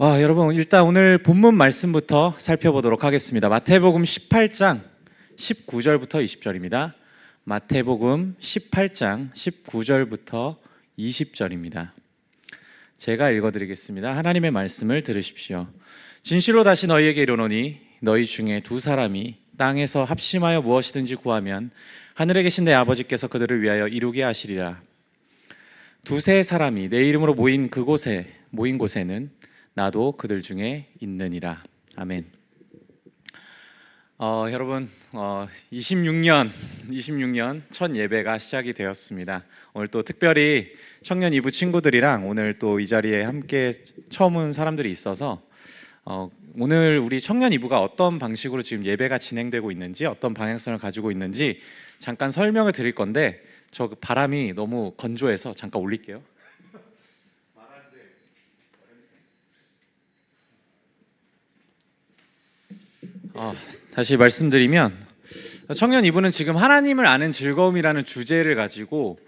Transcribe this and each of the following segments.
여러분 일단 오늘 본문 말씀부터 살펴보도록 하겠습니다. 마태복음 18장 19절부터 20절입니다. 마태복음 18장 19절부터 20절입니다. 제가 읽어드리겠습니다. 하나님의 말씀을 들으십시오. 진실로 다시 너희에게 이르노니 너희 중에 두 사람이 땅에서 합심하여 무엇이든지 구하면 하늘에 계신 내 아버지께서 그들을 위하여 이루게 하시리라. 두세 사람이 내 이름으로 모인 곳에는 나도 그들 중에 있느니라. 아멘. 여러분 26년 첫 예배가 시작이 되었습니다. 오늘 또 특별히 청년 이부 친구들이랑 오늘 또 이 자리에 함께 처음 온 사람들이 있어서 오늘 우리 청년 이부가 어떤 방식으로 지금 예배가 진행되고 있는지, 어떤 방향성을 가지고 있는지 잠깐 설명을 드릴 건데, 저 바람이 너무 건조해서 잠깐 올릴게요. 다시 말씀드리면, 청년 이부는 지금 하나님을 아는 즐거움이라는 주제를 가지고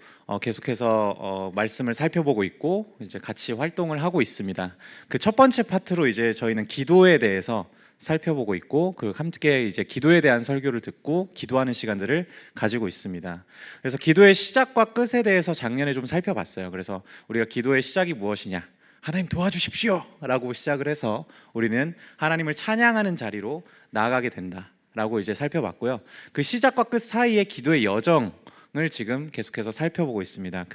계속해서 말씀을 살펴보고 있고 이제 같이 활동을 하고 있습니다. 그 첫 번째 파트로 이제 저희는 기도에 대해서 살펴보고 있고, 그 함께 이제 기도에 대한 설교를 듣고 기도하는 시간들을 가지고 있습니다. 그래서 기도의 시작과 끝에 대해서 작년에 좀 살펴봤어요. 그래서 우리가 기도의 시작이 무엇이냐? 하나님 도와주십시오 라고 시작을 해서 우리는 하나님을 찬양하는 자리로 나아가게 된다라고 이제 살펴봤고요. 그 시작과 끝 사이의 기도의 여정을 지금 계속해서 살펴보고 있습니다.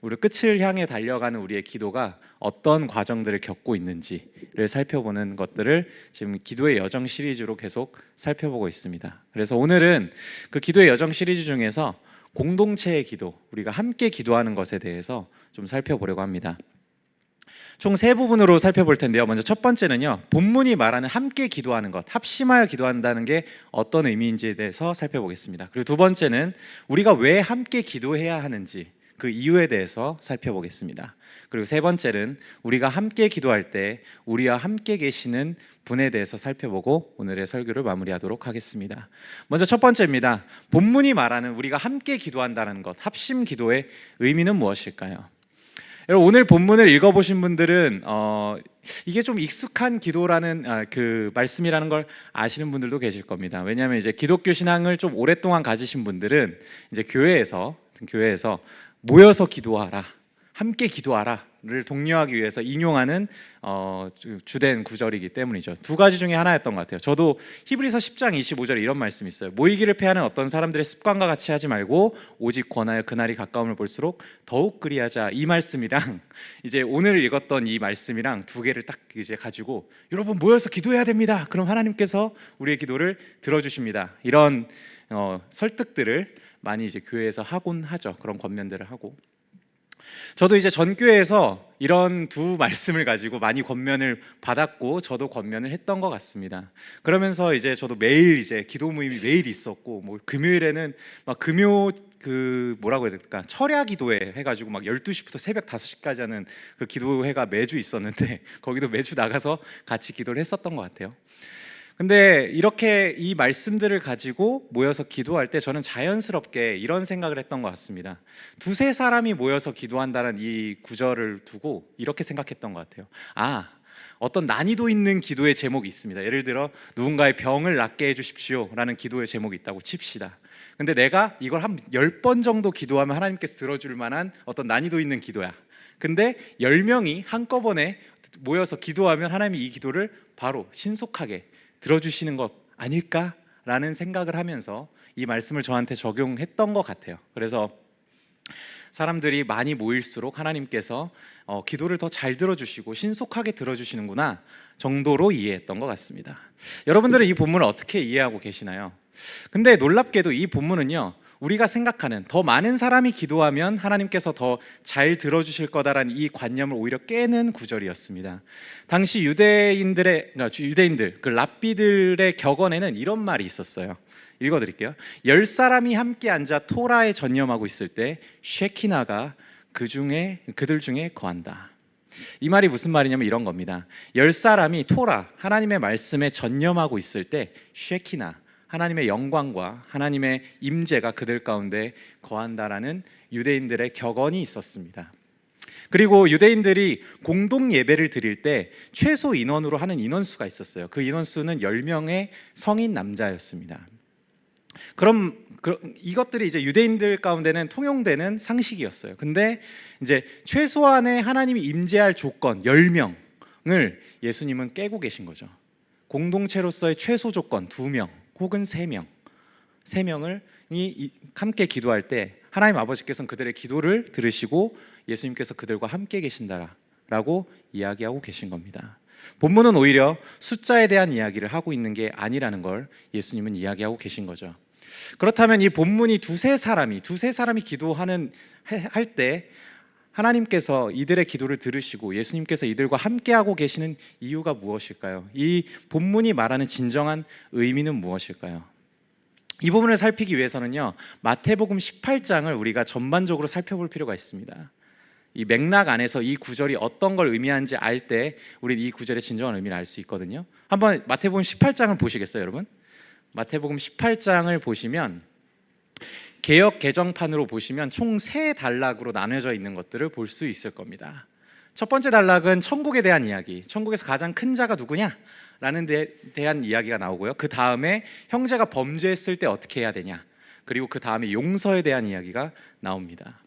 우리 끝을 향해 달려가는 우리의 기도가 어떤 과정들을 겪고 있는지를 살펴보는 것들을 지금 기도의 여정 시리즈로 계속 살펴보고 있습니다. 그래서 오늘은 그 기도의 여정 시리즈 중에서 공동체의 기도, 우리가 함께 기도하는 것에 대해서 좀 살펴보려고 합니다. 총 세 부분으로 살펴볼 텐데요. 먼저 첫 번째는요, 본문이 말하는 함께 기도하는 것, 합심하여 기도한다는 게 어떤 의미인지에 대해서 살펴보겠습니다. 그리고 두 번째는 우리가 왜 함께 기도해야 하는지, 그 이유에 대해서 살펴보겠습니다. 그리고 세 번째는 우리가 함께 기도할 때 우리와 함께 계시는 분에 대해서 살펴보고 오늘의 설교를 마무리하도록 하겠습니다. 먼저 첫 번째입니다. 본문이 말하는 우리가 함께 기도한다는 것, 합심 기도의 의미는 무엇일까요? 여러분, 오늘 본문을 읽어보신 분들은 이게 좀 익숙한 기도라는 그 말씀이라는 걸 아시는 분들도 계실 겁니다. 왜냐하면 이제 기독교 신앙을 좀 오랫동안 가지신 분들은 이제 교회에서 모여서 기도하라, 함께 기도하라를 독려하기 위해서 인용하는 주된 구절이기 때문이죠. 두 가지 중에 하나였던 것 같아요. 저도 히브리서 10장 25절에 이런 말씀이 있어요. 모이기를 패하는 어떤 사람들의 습관과 같이 하지 말고 오직 권하여 그날이 가까움을 볼수록 더욱 그리하자. 이 말씀이랑 이제 오늘 읽었던 이 말씀이랑 두 개를 딱 이제 가지고 여러분 모여서 기도해야 됩니다. 그럼 하나님께서 우리의 기도를 들어주십니다. 이런 설득들을 많이 이제 교회에서 하곤 하죠. 그런 권면들을 하고. 저도 이제 전교회에서 이런 두 말씀을 가지고 많이 권면을 받았고 저도 권면을 했던 것 같습니다. 그러면서 이제 저도 매일 이제 기도 모임이 매일 있었고, 뭐 금요일에는 막 뭐라고 해야 될까, 철야 기도회 해가지고 막 12시부터 새벽 5시까지 하는 그 기도회가 매주 있었는데 거기도 매주 나가서 같이 기도를 했었던 것 같아요. 근데 이렇게 이 말씀들을 가지고 모여서 기도할 때 저는 자연스럽게 이런 생각을 했던 것 같습니다. 두세 사람이 모여서 기도한다는 이 구절을 두고 이렇게 생각했던 것 같아요. 어떤 난이도 있는 기도의 제목이 있습니다. 예를 들어 누군가의 병을 낫게 해주십시오 라는 기도의 제목이 있다고 칩시다. 근데 내가 이걸 한 10번 정도 기도하면 하나님께서 들어줄 만한 어떤 난이도 있는 기도야. 근데 10명이 한꺼번에 모여서 기도하면 하나님이 이 기도를 바로 신속하게 들어주시는 것 아닐까라는 생각을 하면서 이 말씀을 저한테 적용했던 것 같아요. 그래서 사람들이 많이 모일수록 하나님께서 기도를 더 잘 들어주시고 신속하게 들어주시는구나 정도로 이해했던 것 같습니다. 여러분들은 이 본문을 어떻게 이해하고 계시나요? 근데 놀랍게도 이 본문은요, 우리가 생각하는 더 많은 사람이 기도하면 하나님께서 더 잘 들어주실 거다라는 이 관념을 오히려 깨는 구절이었습니다. 당시 유대인들 그 랍비들의 격언에는 이런 말이 있었어요. 읽어드릴게요. 10사람이 함께 앉아 토라에 전념하고 있을 때 쉐키나가 그들 중에 거한다. 이 말이 무슨 말이냐면 이런 겁니다. 10사람이 토라, 하나님의 말씀에 전념하고 있을 때 쉐키나, 하나님의 영광과 하나님의 임재가 그들 가운데 거한다라는 유대인들의 격언이 있었습니다. 그리고 유대인들이 공동 예배를 드릴 때 최소 인원으로 하는 인원수가 있었어요. 그 인원수는 10명의 성인 남자였습니다. 그럼 이것들이 이제 유대인들 가운데는 통용되는 상식이었어요. 근데 이제 최소한의 하나님이 임재할 조건 10명을 예수님은 깨고 계신 거죠. 공동체로서의 최소 조건 2명 혹은 3명, 3명을 함께 기도할 때 하나님 아버지께서는 그들의 기도를 들으시고 예수님께서 그들과 함께 계신다라고 이야기하고 계신 겁니다. 본문은 오히려 숫자에 대한 이야기를 하고 있는 게 아니라는 걸 예수님은 이야기하고 계신 거죠. 그렇다면 이 본문이 두세 사람이 기도하는 할 때 하나님께서 이들의 기도를 들으시고 예수님께서 이들과 함께하고 계시는 이유가 무엇일까요? 이 본문이 말하는 진정한 의미는 무엇일까요? 이 부분을 살피기 위해서는요, 마태복음 18장을 우리가 전반적으로 살펴볼 필요가 있습니다. 이 맥락 안에서 이 구절이 어떤 걸 의미하는지 알 때 우리는 이 구절의 진정한 의미를 알 수 있거든요. 한번 마태복음 18장을 보시겠어요, 여러분? 마태복음 18장을 보시면 개역 개정판으로 보시면 총 3단락으로 나눠져 있는 것들을 볼 수 있을 겁니다. 첫 번째 단락은 천국에 대한 이야기, 천국에서 가장 큰 자가 누구냐? 라는 데 대한 이야기가 나오고요. 그 다음에 형제가 범죄했을 때 어떻게 해야 되냐? 그리고 그 다음에 용서에 대한 이야기가 나옵니다.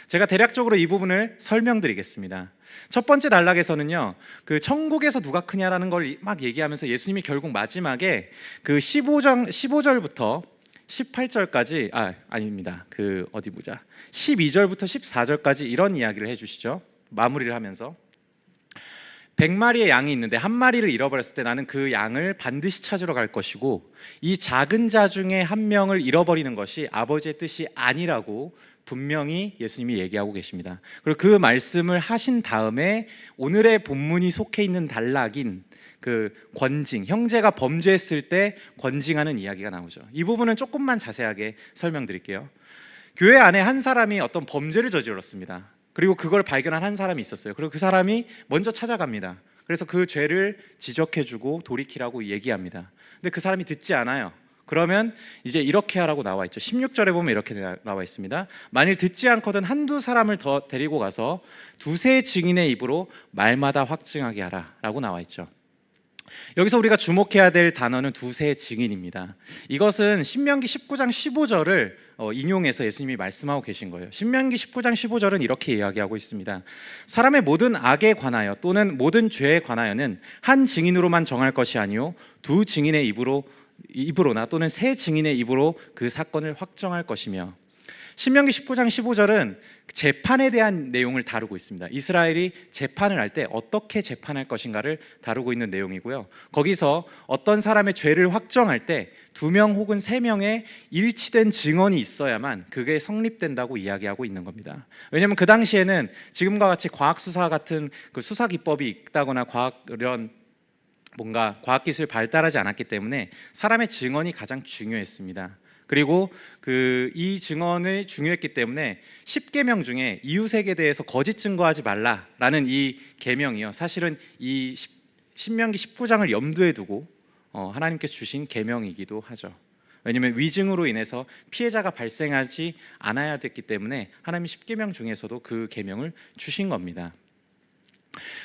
제가 대략적으로 이 부분을 설명드리겠습니다. 첫 번째 단락에서는요, 그 천국에서 누가 크냐라는 걸 막 얘기하면서 예수님이 결국 마지막에 그 15절부터 18절까지 아닙니다. 그 어디 보자. 12절부터 14절까지 이런 이야기를 해주시죠. 마무리를 하면서 100마리의 양이 있는데 한 마리를 잃어버렸을 때 나는 그 양을 반드시 찾으러 갈 것이고 이 작은 자 중에 한 명을 잃어버리는 것이 아버지의 뜻이 아니라고 분명히 예수님이 얘기하고 계십니다. 그리고 그 말씀을 하신 다음에 오늘의 본문이 속해 있는 단락인 그 권징, 형제가 범죄했을 때 권징하는 이야기가 나오죠. 이 부분은 조금만 자세하게 설명드릴게요. 교회 안에 한 사람이 어떤 범죄를 저질렀습니다. 그리고 그걸 발견한 한 사람이 있었어요. 그리고 그 사람이 먼저 찾아갑니다. 그래서 그 죄를 지적해주고 돌이키라고 얘기합니다. 근데 그 사람이 듣지 않아요. 그러면 이제 이렇게 하라고 나와 있죠. 16절에 보면 이렇게 나와 있습니다. 만일 듣지 않거든 한두 사람을 더 데리고 가서 두세 증인의 입으로 말마다 확증하게 하라 라고 나와 있죠. 여기서 우리가 주목해야 될 단어는 두세 증인입니다. 이것은 신명기 19장 15절을 인용해서 예수님이 말씀하고 계신 거예요. 신명기 19장 15절은 이렇게 이야기하고 있습니다. 사람의 모든 악에 관하여 또는 모든 죄에 관하여는 한 증인으로만 정할 것이 아니요 두 증인의 입으로나 또는 세 증인의 입으로 그 사건을 확정할 것이며, 신명기 19장 15절은 재판에 대한 내용을 다루고 있습니다. 이스라엘이 재판을 할 때 어떻게 재판할 것인가를 다루고 있는 내용이고요. 거기서 어떤 사람의 죄를 확정할 때 2명 혹은 3명의 일치된 증언이 있어야만 그게 성립된다고 이야기하고 있는 겁니다. 왜냐하면 그 당시에는 지금과 같이 과학수사 같은 그 수사 기법이 있다거나 뭔가 과학기술이 발달하지 않았기 때문에 사람의 증언이 가장 중요했습니다. 그리고 이 증언이 중요했기 때문에 10계명 중에 이웃에게 대해서 거짓 증거하지 말라라는 이 계명이요, 사실은 이 신명기 19장을 염두에 두고 하나님께서 주신 계명이기도 하죠. 왜냐하면 위증으로 인해서 피해자가 발생하지 않아야 됐기 때문에 하나님이 10계명 중에서도 그 계명을 주신 겁니다.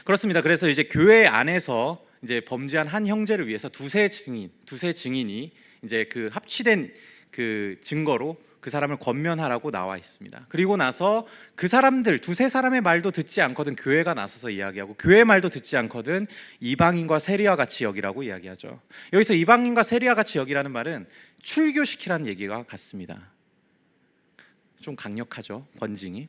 그렇습니다. 그래서 이제 교회 안에서 이제 범죄한 한 형제를 위해서 두세 증인이 이제 그 합치된 그 증거로 그 사람을 권면하라고 나와 있습니다. 그리고 나서 그 사람들 두세 사람의 말도 듣지 않거든 교회가 나서서 이야기하고, 교회 말도 듣지 않거든 이방인과 세리와 같이 여기라고 이야기하죠. 여기서 이방인과 세리와 같이 여기라는 말은 출교시키라는 얘기가 같습니다. 좀 강력하죠, 권징이.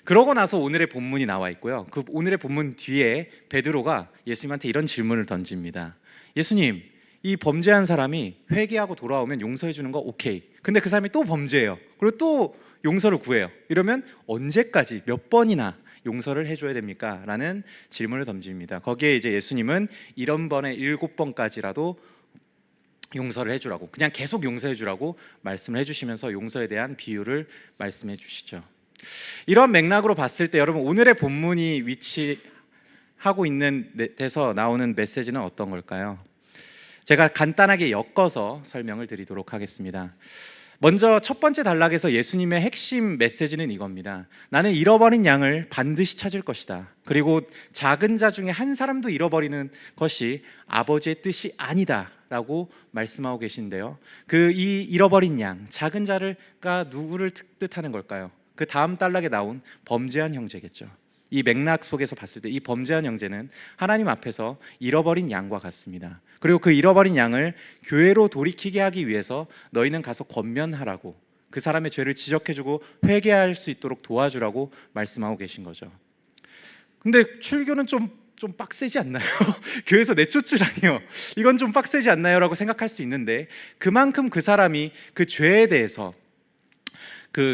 그러고 나서 오늘의 본문이 나와 있고요. 그 오늘의 본문 뒤에 베드로가 예수님한테 이런 질문을 던집니다. 예수님, 이 범죄한 사람이 회개하고 돌아오면 용서해 주는 거 오케이. 근데 그 사람이 또 범죄해요. 그리고 또 용서를 구해요. 이러면 언제까지 몇 번이나 용서를 해줘야 됩니까? 라는 질문을 던집니다. 거기에 이제 예수님은 이런 번에 7번까지라도 용서를 해주라고, 그냥 계속 용서해 주라고 말씀을 해주시면서 용서에 대한 비유를 말씀해 주시죠. 이런 맥락으로 봤을 때 여러분, 오늘의 본문이 위치하고 있는 데서 나오는 메시지는 어떤 걸까요? 제가 간단하게 엮어서 설명을 드리도록 하겠습니다. 먼저 첫 번째 단락에서 예수님의 핵심 메시지는 이겁니다. 나는 잃어버린 양을 반드시 찾을 것이다. 그리고 작은 자 중에 한 사람도 잃어버리는 것이 아버지의 뜻이 아니다라고 말씀하고 계신데요. 그 이 잃어버린 양, 작은 자가 누구를 뜻하는 걸까요? 그 다음 단락에 나온 범죄한 형제겠죠. 이 맥락 속에서 봤을 때 이 범죄한 형제는 하나님 앞에서 잃어버린 양과 같습니다. 그리고 그 잃어버린 양을 교회로 돌이키게 하기 위해서 너희는 가서 권면하라고, 그 사람의 죄를 지적해주고 회개할 수 있도록 도와주라고 말씀하고 계신 거죠. 근데 출교는 좀 빡세지 않나요? 교회에서 내쫓으라니요. 이건 좀 빡세지 않나요? 라고 생각할 수 있는데, 그만큼 그 사람이 그 죄에 대해서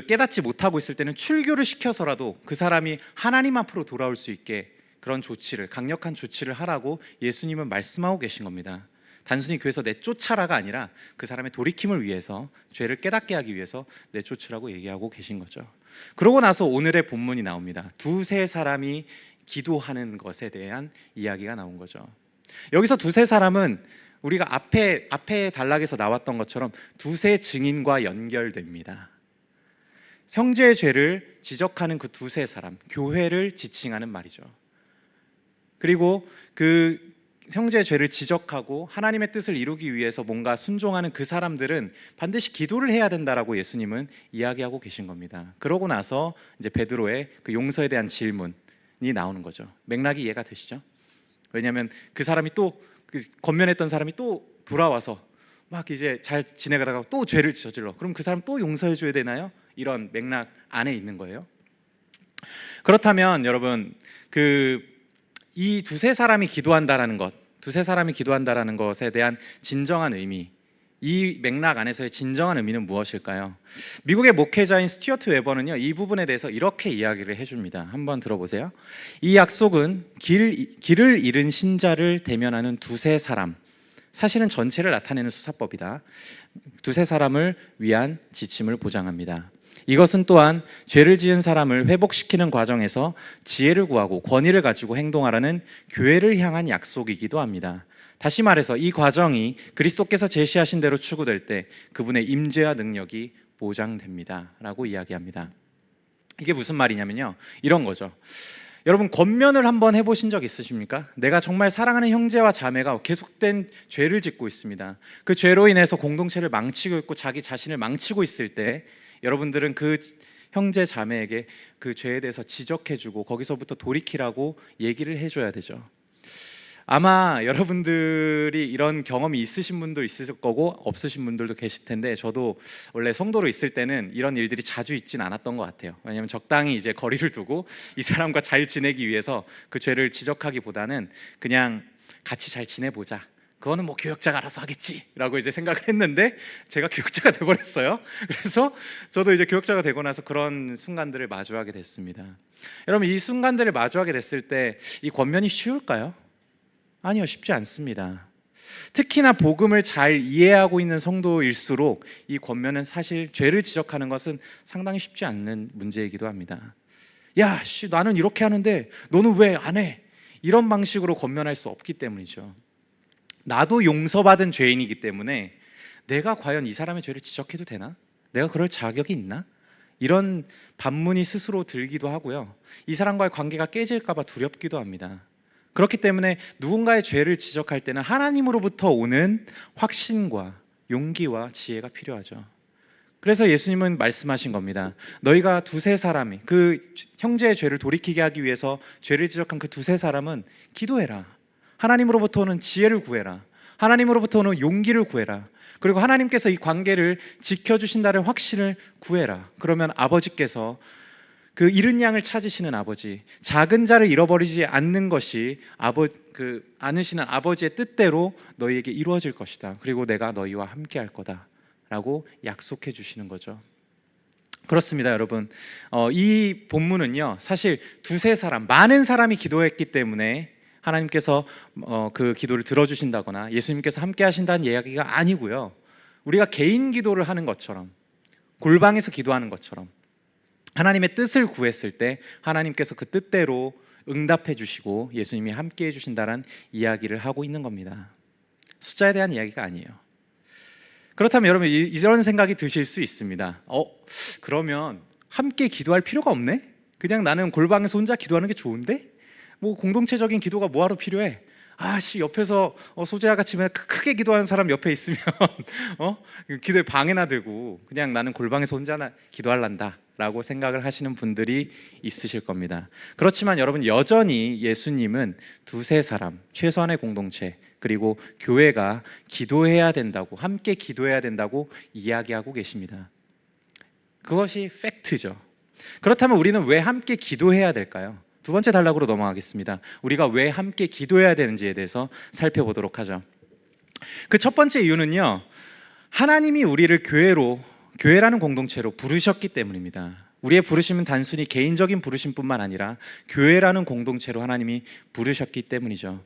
깨닫지 못하고 있을 때는 출교를 시켜서라도 그 사람이 하나님 앞으로 돌아올 수 있게 그런 조치를, 강력한 조치를 하라고 예수님은 말씀하고 계신 겁니다. 단순히 교회에서 내쫓아라가 아니라 그 사람의 돌이킴을 위해서, 죄를 깨닫게 하기 위해서 내쫓으라고 얘기하고 계신 거죠. 그러고 나서 오늘의 본문이 나옵니다. 두세 사람이 기도하는 것에 대한 이야기가 나온 거죠. 여기서 두세 사람은 우리가 앞에 단락에서 나왔던 것처럼 두세 증인과 연결됩니다. 형제의 죄를 지적하는 그 두세 사람, 교회를 지칭하는 말이죠. 그리고 그 형제의 죄를 지적하고 하나님의 뜻을 이루기 위해서 뭔가 순종하는 그 사람들은 반드시 기도를 해야 된다라고 예수님은 이야기하고 계신 겁니다. 그러고 나서 이제 베드로의 그 용서에 대한 질문이 나오는 거죠. 맥락이 이해가 되시죠? 왜냐하면 그 사람이 또 권면했던 사람이 또 돌아와서 막 이제 잘 지내가다가 또 죄를 저질러. 그럼 그 사람 또 용서해 줘야 되나요? 이런 맥락 안에 있는 거예요. 그렇다면 여러분, 이 두세 사람이 기도한다라는 것, 두세 사람이 기도한다라는 것에 대한 진정한 의미, 이 맥락 안에서의 진정한 의미는 무엇일까요? 미국의 목회자인 스튜어트 웨버는요, 이 부분에 대해서 이렇게 이야기를 해줍니다. 한번 들어보세요. 이 약속은 길을 잃은 신자를 대면하는 두세 사람, 사실은 전체를 나타내는 수사법이다. 두세 사람을 위한 지침을 보장합니다. 이것은 또한 죄를 지은 사람을 회복시키는 과정에서 지혜를 구하고 권위를 가지고 행동하라는 교회를 향한 약속이기도 합니다. 다시 말해서 이 과정이 그리스도께서 제시하신 대로 추구될 때 그분의 임재와 능력이 보장됩니다 라고 이야기합니다. 이게 무슨 말이냐면요, 이런 거죠. 여러분, 권면을 한번 해보신 적 있으십니까? 내가 정말 사랑하는 형제와 자매가 계속된 죄를 짓고 있습니다. 그 죄로 인해서 공동체를 망치고 있고 자기 자신을 망치고 있을 때 여러분들은 그 형제 자매에게 그 죄에 대해서 지적해주고 거기서부터 돌이키라고 얘기를 해줘야 되죠. 아마 여러분들이 이런 경험이 있으신 분도 있을 거고 없으신 분들도 계실 텐데, 저도 원래 성도로 있을 때는 이런 일들이 자주 있진 않았던 것 같아요. 왜냐하면 적당히 이제 거리를 두고 이 사람과 잘 지내기 위해서 그 죄를 지적하기보다는 그냥 같이 잘 지내보자, 그거는 뭐 교역자가 알아서 하겠지라고 이제 생각을 했는데, 제가 교역자가 돼버렸어요. 그래서 저도 이제 교역자가 되고 나서 그런 순간들을 마주하게 됐습니다. 여러분, 이 순간들을 마주하게 됐을 때 이 권면이 쉬울까요? 아니요, 쉽지 않습니다. 특히나 복음을 잘 이해하고 있는 성도일수록 이 권면은 사실 죄를 지적하는 것은 상당히 쉽지 않는 문제이기도 합니다. 야, 나는 이렇게 하는데 너는 왜 안 해? 이런 방식으로 권면할 수 없기 때문이죠. 나도 용서받은 죄인이기 때문에 내가 과연 이 사람의 죄를 지적해도 되나? 내가 그럴 자격이 있나? 이런 반문이 스스로 들기도 하고요. 이 사람과의 관계가 깨질까 봐 두렵기도 합니다. 그렇기 때문에 누군가의 죄를 지적할 때는 하나님으로부터 오는 확신과 용기와 지혜가 필요하죠. 그래서 예수님은 말씀하신 겁니다. 너희가 두세 사람이 그 형제의 죄를 돌이키게 하기 위해서 죄를 지적한 그 두세 사람은 기도해라. 하나님으로부터 오는 지혜를 구해라. 하나님으로부터 오는 용기를 구해라. 그리고 하나님께서 이 관계를 지켜주신다는 확신을 구해라. 그러면 아버지께서 그 잃은 양을 찾으시는 아버지, 작은 자를 잃어버리지 않는 것이 않으시는 아버지의 뜻대로 너희에게 이루어질 것이다. 그리고 내가 너희와 함께 할 거다라고 약속해 주시는 거죠. 그렇습니다, 여러분. 이 본문은요, 사실 두세 사람, 많은 사람이 기도했기 때문에 하나님께서 그 기도를 들어주신다거나 예수님께서 함께 하신다는 이야기가 아니고요, 우리가 개인 기도를 하는 것처럼, 골방에서 기도하는 것처럼 하나님의 뜻을 구했을 때 하나님께서 그 뜻대로 응답해 주시고 예수님이 함께 해주신다는 이야기를 하고 있는 겁니다. 숫자에 대한 이야기가 아니에요. 그렇다면 여러분 이런 생각이 드실 수 있습니다. 그러면 함께 기도할 필요가 없네? 그냥 나는 골방에서 혼자 기도하는 게 좋은데? 뭐 공동체적인 기도가 뭐하러 필요해? 옆에서 소재아 같이 크게 기도하는 사람 옆에 있으면 기도에 방해나 되고 그냥 나는 골방에서 혼자 기도할란다 라고 생각을 하시는 분들이 있으실 겁니다. 그렇지만 여러분 여전히 예수님은 두세 사람, 최소한의 공동체 그리고 교회가 기도해야 된다고, 함께 기도해야 된다고 이야기하고 계십니다. 그것이 팩트죠. 그렇다면 우리는 왜 함께 기도해야 될까요? 두 번째 단락으로 넘어가겠습니다. 우리가 왜 함께 기도해야 되는지에 대해서 살펴보도록 하죠. 그 첫 번째 이유는요, 하나님이 우리를 교회라는 공동체로 부르셨기 때문입니다. 우리의 부르심은 단순히 개인적인 부르심뿐만 아니라 교회라는 공동체로 하나님이 부르셨기 때문이죠.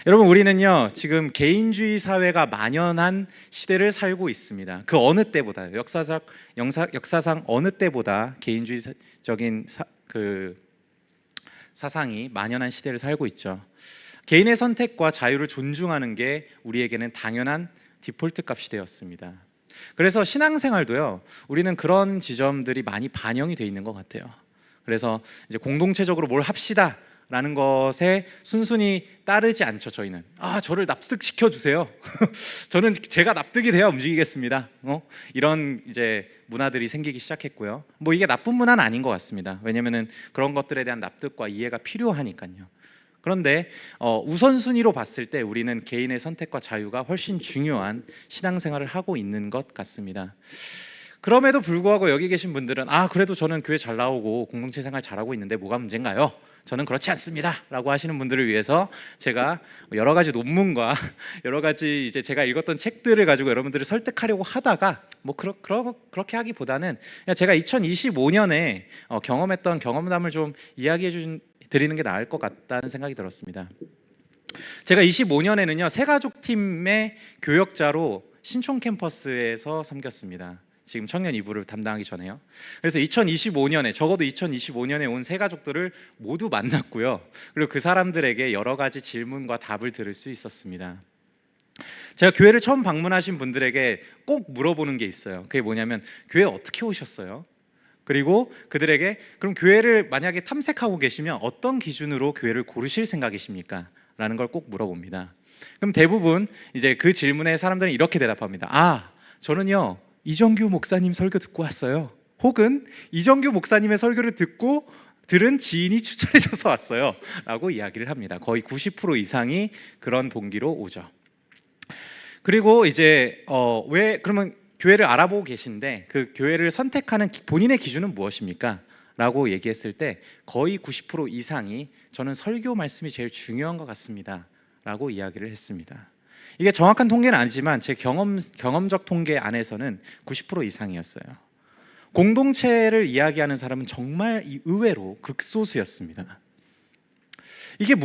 여러분, 우리는요 지금 개인주의 사회가 만연한 시대를 살고 있습니다. 그 어느 때보다 역사상 어느 때보다 개인주의적인 사상이 만연한 시대를 살고 있죠. 개인의 선택과 자유를 존중하는 게 우리에게는 당연한 디폴트 값이 되었습니다. 그래서 신앙생활도요, 우리는 그런 지점들이 많이 반영이 돼 있는 것 같아요. 그래서 이제 공동체적으로 뭘 합시다 라는 것에 순순히 따르지 않죠. 저희는 저를 납득시켜 주세요. 저는 제가 납득이 돼야 움직이겠습니다. 이런 이제 문화들이 생기기 시작했고요. 뭐 이게 나쁜 문화는 아닌 것 같습니다. 왜냐면은 그런 것들에 대한 납득과 이해가 필요하니까요. 그런데 우선순위로 봤을 때 우리는 개인의 선택과 자유가 훨씬 중요한 신앙생활을 하고 있는 것 같습니다. 그럼에도 불구하고 여기 계신 분들은 그래도 저는 교회 잘 나오고 공동체 생활 잘하고 있는데 뭐가 문제인가요? 저는 그렇지 않습니다 라고 하시는 분들을 위해서 제가 여러 가지 논문과 여러 가지 이제 제가 읽었던 책들을 가지고 여러분들을 설득하려고 하다가 그렇게 하기보다는 제가 2025년에 경험했던 경험담을 좀 드리는 게 나을 것 같다는 생각이 들었습니다. 제가 25년에는요 새가족팀의 교역자로 신촌 캠퍼스에서 섬겼습니다. 지금 청년 이부를 담당하기 전에요. 그래서 2025년에 적어도 2025년에 온 새가족들을 모두 만났고요. 그리고 그 사람들에게 여러 가지 질문과 답을 들을 수 있었습니다. 제가 교회를 처음 방문하신 분들에게 꼭 물어보는 게 있어요. 그게 뭐냐면 교회 어떻게 오셨어요? 그리고 그들에게 그럼 교회를 만약에 탐색하고 계시면 어떤 기준으로 교회를 고르실 생각이십니까? 라는 걸 꼭 물어봅니다. 그럼 대부분 이제 그 질문에 사람들은 이렇게 대답합니다. 저는요 이정규 목사님 설교 듣고 왔어요. 혹은 이정규 목사님의 설교를 듣고 들은 지인이 추천해줘서 왔어요 라고 이야기를 합니다. 거의 90% 이상이 그런 동기로 오죠. 그리고 이제 왜 그러면 교회를 알아보고 계신데 그 교회를 선택하는 본인의 기준은 무엇입니까? 라고 얘기했을 때 거의 90% 이상이 저는 설교 말씀이 제일 중요한 것 같습니다 라고 이야기를 했습니다. 이게 정확한 통계는 아니지만 제 경험적 통계 안에서는 90% 이상이었어요. 공동체를 이야기하는 사람은 정말 의외로 극소수였습니다. 이게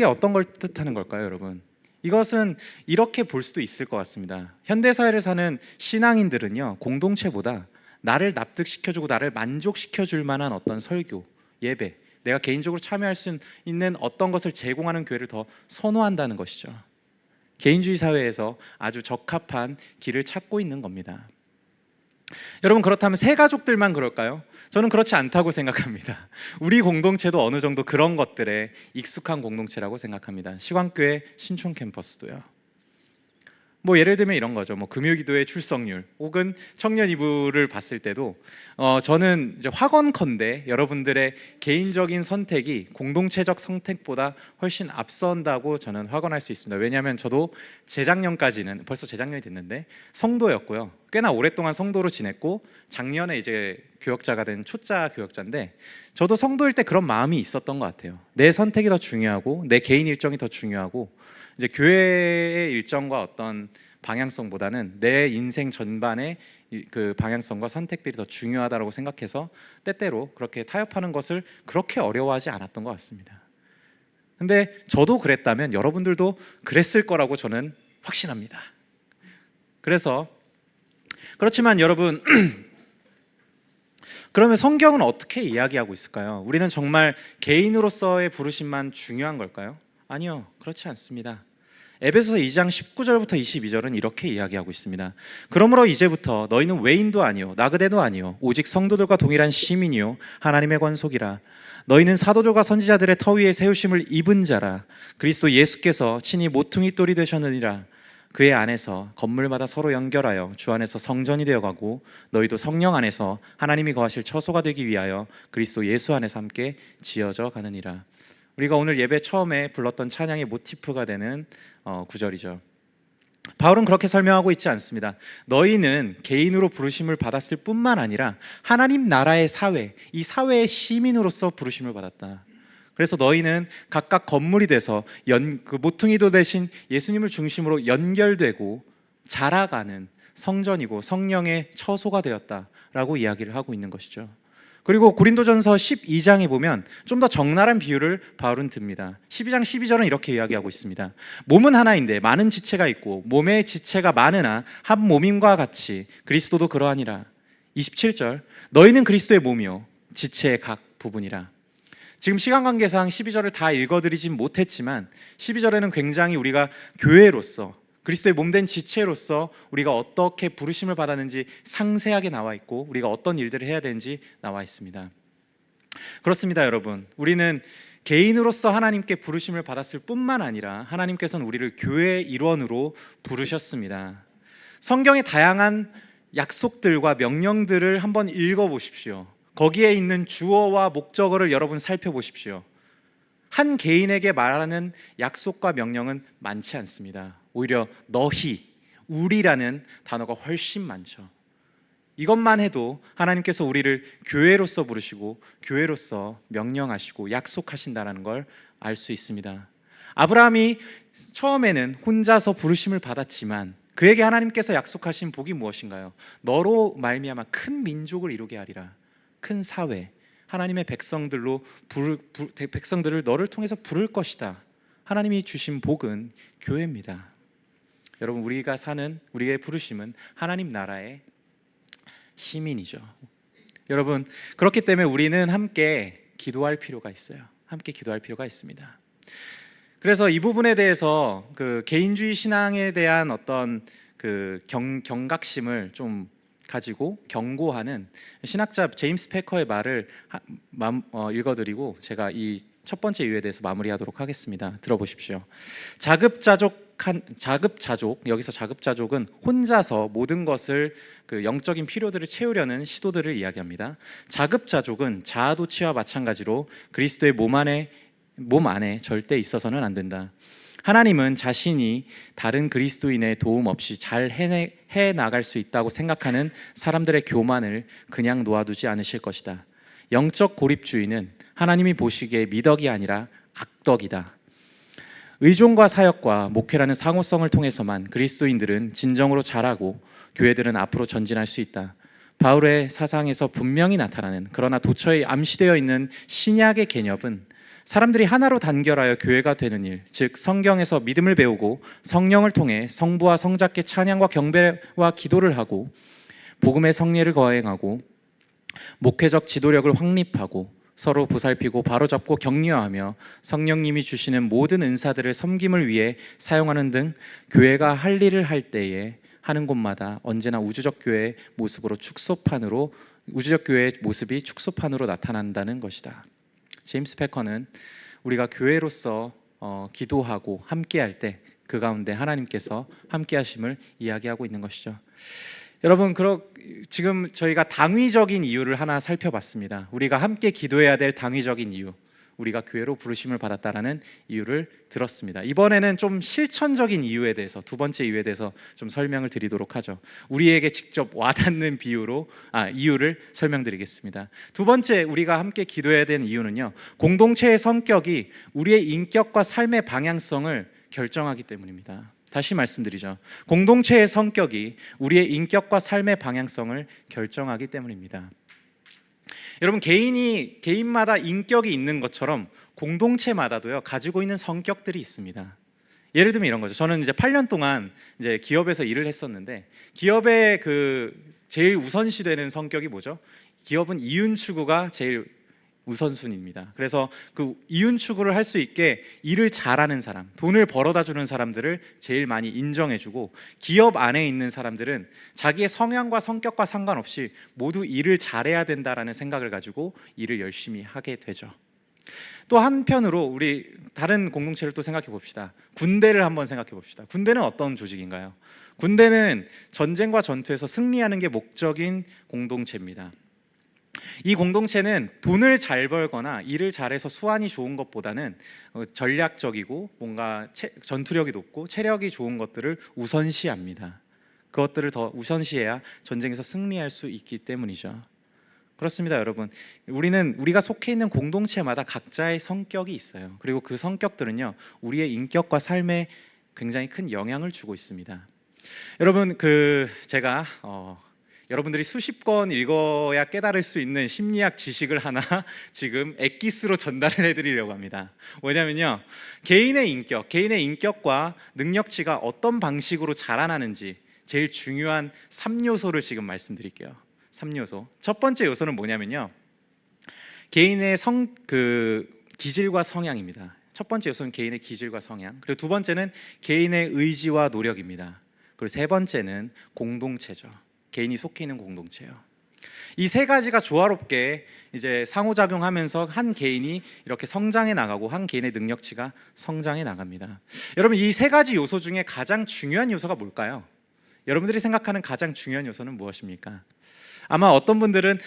어떤 걸 뜻하는 걸까요, 여러분? 이것은 이렇게 볼 수도 있을 것 같습니다. 현대사회를 사는 신앙인들은요 공동체보다 나를 납득시켜주고 나를 만족시켜줄 만한 어떤 설교, 예배, 내가 개인적으로 참여할 수 있는 어떤 것을 제공하는 교회를 더 선호한다는 것이죠. 개인주의 사회에서 아주 적합한 길을 찾고 있는 겁니다. 여러분, 그렇다면 새가족들만 그럴까요? 저는 그렇지 않다고 생각합니다. 우리 공동체도 어느 정도 그런 것들에 익숙한 공동체라고 생각합니다. 시광교회 신촌 캠퍼스도요. 뭐 예를 들면 이런 거죠. 뭐 금요기도의 출석률 혹은 청년 이부를 봤을 때도 저는 이제 확언컨대 여러분들의 개인적인 선택이 공동체적 선택보다 훨씬 앞선다고 저는 확언할 수 있습니다. 왜냐하면 저도 재작년까지는 벌써 재작년이 됐는데 성도였고요. 꽤나 오랫동안 성도로 지냈고 작년에 이제 교역자가 된 초짜 교역자인데 저도 성도일 때 그런 마음이 있었던 것 같아요. 내 선택이 더 중요하고 내 개인 일정이 더 중요하고 이제 교회의 일정과 어떤 방향성보다는 내 인생 전반의 그 방향성과 선택들이 더 중요하다고 생각해서 때때로 그렇게 타협하는 것을 그렇게 어려워하지 않았던 것 같습니다. 근데 저도 그랬다면 여러분들도 그랬을 거라고 저는 확신합니다. 그렇지만 여러분 그러면 성경은 어떻게 이야기하고 있을까요? 우리는 정말 개인으로서의 부르심만 중요한 걸까요? 아니요, 그렇지 않습니다. 에베소서 2장 19절부터 22절은 이렇게 이야기하고 있습니다. 그러므로 이제부터 너희는 외인도 아니요 나그네도 아니요 오직 성도들과 동일한 시민이요 하나님의 권속이라. 너희는 사도들과 선지자들의 터 위에 세우심을 입은 자라. 그리스도 예수께서 친히 모퉁이 돌이 되셨느니라. 그의 안에서 건물마다 서로 연결하여 주 안에서 성전이 되어가고 너희도 성령 안에서 하나님이 거하실 처소가 되기 위하여 그리스도 예수 안에서 함께 지어져 가느니라. 우리가 오늘 예배 처음에 불렀던 찬양의 모티프가 되는 구절이죠. 바울은 그렇게 설명하고 있지 않습니다. 너희는 개인으로 부르심을 받았을 뿐만 아니라 하나님 나라의 사회, 이 사회의 시민으로서 부르심을 받았다. 그래서 너희는 각각 건물이 돼서 그 모퉁이도 대신 예수님을 중심으로 연결되고 자라가는 성전이고 성령의 처소가 되었다라고 이야기를 하고 있는 것이죠. 그리고 고린도전서 12장에 보면 좀 더 적나라한 비유를 바울은 듭니다. 12장 12절은 이렇게 이야기하고 있습니다. 몸은 하나인데 많은 지체가 있고 몸의 지체가 많으나 한 몸임과 같이 그리스도도 그러하니라. 27절 너희는 그리스도의 몸이요 지체의 각 부분이라. 지금 시간 관계상 12절을 다 읽어드리진 못했지만 12절에는 굉장히 우리가 교회로서 그리스도의 몸된 지체로서 우리가 어떻게 부르심을 받았는지 상세하게 나와 있고 우리가 어떤 일들을 해야 되는지 나와 있습니다. 그렇습니다, 여러분. 우리는 개인으로서 하나님께 부르심을 받았을 뿐만 아니라 하나님께서는 우리를 교회의 일원으로 부르셨습니다. 성경의 다양한 약속들과 명령들을 한번 읽어보십시오. 거기에 있는 주어와 목적어를 여러분 살펴보십시오. 한 개인에게 말하는 약속과 명령은 많지 않습니다. 오히려 너희, 우리라는 단어가 훨씬 많죠. 이것만 해도 하나님께서 우리를 교회로서 부르시고 교회로서 명령하시고 약속하신다는 걸 알 수 있습니다. 아브라함이 처음에는 혼자서 부르심을 받았지만 그에게 하나님께서 약속하신 복이 무엇인가요? 너로 말미암아 큰 민족을 이루게 하리라. 큰 사회, 하나님의 백성들을 너를 통해서 부를 것이다. 하나님이 주신 복은 교회입니다. 여러분, 우리가 사는 우리의 부르심은 하나님 나라의 시민이죠. 여러분, 그렇기 때문에 우리는 함께 기도할 필요가 있어요. 함께 기도할 필요가 있습니다. 그래서 이 부분에 대해서 그 개인주의 신앙에 대한 어떤 그 경각심을 좀 가지고 경고하는 신학자 제임스 패커의 말을 읽어드리고 제가 이 첫 번째 이유에 대해서 마무리하도록 하겠습니다. 들어보십시오. 자급자족, 여기서 자급자족은 혼자서 모든 것을 그 영적인 필요들을 채우려는 시도들을 이야기합니다. 자급자족은 자아도취와 마찬가지로 그리스도의 몸 안에 절대 있어서는 안 된다. 하나님은 자신이 다른 그리스도인의 도움 없이 잘 해나갈 수 있다고 생각하는 사람들의 교만을 그냥 놓아두지 않으실 것이다. 영적 고립주의는 하나님이 보시기에 미덕이 아니라 악덕이다. 의존과 사역과 목회라는 상호성을 통해서만 그리스도인들은 진정으로 자라고 교회들은 앞으로 전진할 수 있다. 바울의 사상에서 분명히 나타나는 그러나 도처에 암시되어 있는 신약의 개념은 사람들이 하나로 단결하여 교회가 되는 일, 즉 성경에서 믿음을 배우고 성령을 통해 성부와 성자께 찬양과 경배와 기도를 하고 복음의 성례를 거행하고 목회적 지도력을 확립하고 서로 보살피고 바로잡고 격려하며 성령님이 주시는 모든 은사들을 섬김을 위해 사용하는 등 교회가 할 일을 할 때에 하는 곳마다 언제나 우주적 교회의 모습이 축소판으로 나타난다는 것이다. 제임스 패커는 우리가 교회로서 기도하고 함께할 때 그 가운데 하나님께서 함께하심을 이야기하고 있는 것이죠. 여러분, 지금 저희가 당위적인 이유를 하나 살펴봤습니다. 우리가 함께 기도해야 될 당위적인 이유, 우리가 교회로 부르심을 받았다라는 이유를 들었습니다. 이번에는 좀 실천적인 이유에 대해서, 두 번째 이유에 대해서 좀 설명을 드리도록 하죠. 우리에게 직접 와닿는 이유를 설명드리겠습니다. 두 번째, 우리가 함께 기도해야 되는 이유는요, 공동체의 성격이 우리의 인격과 삶의 방향성을 결정하기 때문입니다. 다시 말씀드리죠. 공동체의 성격이 우리의 인격과 삶의 방향성을 결정하기 때문입니다. 여러분, 개인마다 인격이 있는 것처럼 공동체마다도요 가지고 있는 성격들이 있습니다. 예를 들면 이런 거죠. 저는 이제 8년 동안 이제 기업에서 일을 했었는데 기업의 그 제일 우선시되는 성격이 뭐죠? 기업은 이윤 추구가 제일 우선순위입니다. 그래서 그 이윤 추구를 할 수 있게 일을 잘하는 사람, 돈을 벌어다 주는 사람들을 제일 많이 인정해주고, 기업 안에 있는 사람들은 자기의 성향과 성격과 상관없이 모두 일을 잘해야 된다라는 생각을 가지고 일을 열심히 하게 되죠. 또 한편으로 우리 다른 공동체를 또 생각해 봅시다. 군대를 한번 생각해 봅시다. 군대는 어떤 조직인가요? 군대는 전쟁과 전투에서 승리하는 게 목적인 공동체입니다. 이 공동체는 돈을 잘 벌거나 일을 잘해서 수완이 좋은 것보다는 전략적이고 뭔가 전투력이 높고 체력이 좋은 것들을 우선시합니다. 그것들을 더 우선시해야 전쟁에서 승리할 수 있기 때문이죠. 그렇습니다, 여러분. 우리가 속해 있는 공동체마다 각자의 성격이 있어요. 그리고 그 성격들은요, 우리의 인격과 삶에 굉장히 큰 영향을 주고 있습니다. 여러분, 제가 여러분들이 수십 권 읽어야 깨달을 수 있는 심리학 지식을 하나 지금 엑기스로 전달을 해드리려고 합니다. 뭐냐면요, 개인의 인격과 능력치가 어떤 방식으로 자라나는지 제일 중요한 3요소를 지금 말씀드릴게요. 3요소. 첫 번째 요소는 뭐냐면요, 개인의 기질과 성향입니다. 첫 번째 요소는 개인의 기질과 성향. 그리고 두 번째는 개인의 의지와 노력입니다. 그리고 세 번째는 공동체죠. 개인이 속해 있는 공동체요. 이 세 가지가 조화롭게 이제 상호작용하면서 한 개인이 이렇게 성장해 나가고 한 개인의 능력치가 성장해 나갑니다. 여러분, 이 세 가지 요소 중에 가장 중요한 요소가 뭘까요? 여러분들이 생각하는 가장 중요한 요소는 무엇입니까? 아마 어떤 분들은